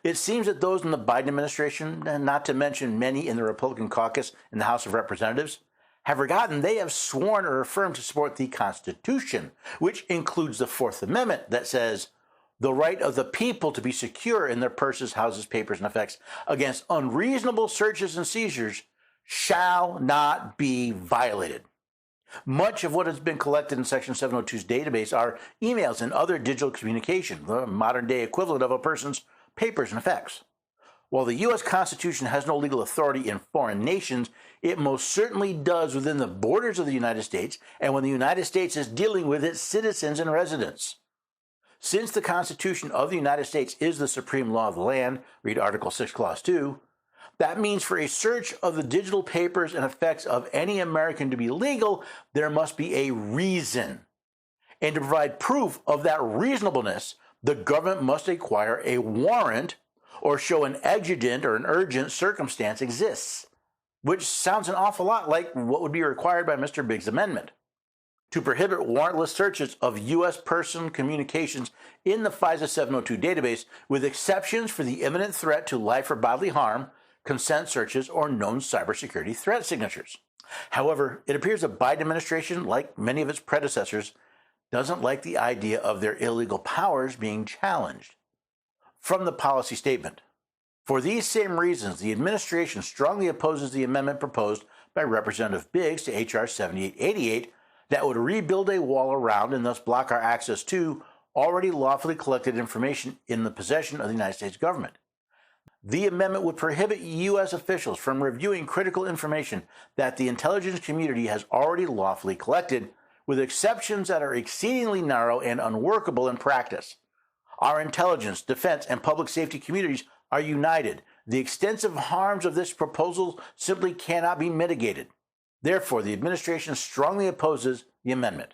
It seems that those in the Biden administration, and not to mention many in the Republican caucus in the House of Representatives, have forgotten they have sworn or affirmed to support the Constitution, which includes the Fourth Amendment that says the right of the people to be secure in their purses, houses, papers, and effects against unreasonable searches and seizures shall not be violated. Much of what has been collected in Section 702's database are emails and other digital communication, the modern-day equivalent of a person's papers and effects. While the U.S. Constitution has no legal authority in foreign nations, it most certainly does within the borders of the United States and when the United States is dealing with its citizens and residents. Since the Constitution of the United States is the supreme law of the land, read Article 6, Clause 2, that means for a search of the digital papers and effects of any American to be legal, there must be a reason. And to provide proof of that reasonableness, the government must acquire a warrant or show an exigent or an urgent circumstance exists, which sounds an awful lot like what would be required by Mr. Biggs' amendment. To prohibit warrantless searches of U.S. person communications in the FISA 702 database, with exceptions for the imminent threat to life or bodily harm, consent searches, or known cybersecurity threat signatures. However, it appears the Biden administration, like many of its predecessors, doesn't like the idea of their illegal powers being challenged. From the policy statement, for these same reasons, the administration strongly opposes the amendment proposed by Representative Biggs to H.R. 7888 that would rebuild a wall around and thus block our access to already lawfully collected information in the possession of the United States government. The amendment would prohibit U.S. officials from reviewing critical information that the intelligence community has already lawfully collected, with exceptions that are exceedingly narrow and unworkable in practice. Our intelligence, defense, and public safety communities are united. The extensive harms of this proposal simply cannot be mitigated. Therefore, the administration strongly opposes the amendment.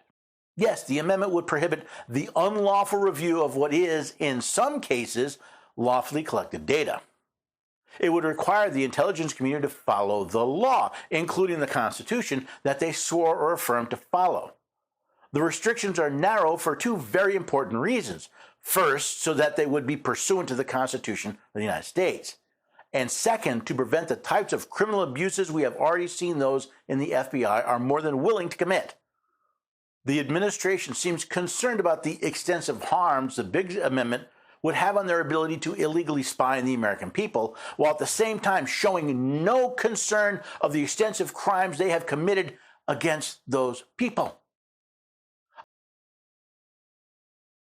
Yes, the amendment would prohibit the unlawful review of what is, in some cases, lawfully collected data. It would require the intelligence community to follow the law, including the Constitution, that they swore or affirmed to follow. The restrictions are narrow for two very important reasons. First, so that they would be pursuant to the Constitution of the United States. And second, to prevent the types of criminal abuses we have already seen those in the FBI are more than willing to commit. The administration seems concerned about the extensive harms the Biggs Amendment would have on their ability to illegally spy on the American people, while at the same time showing no concern of the extensive crimes they have committed against those people.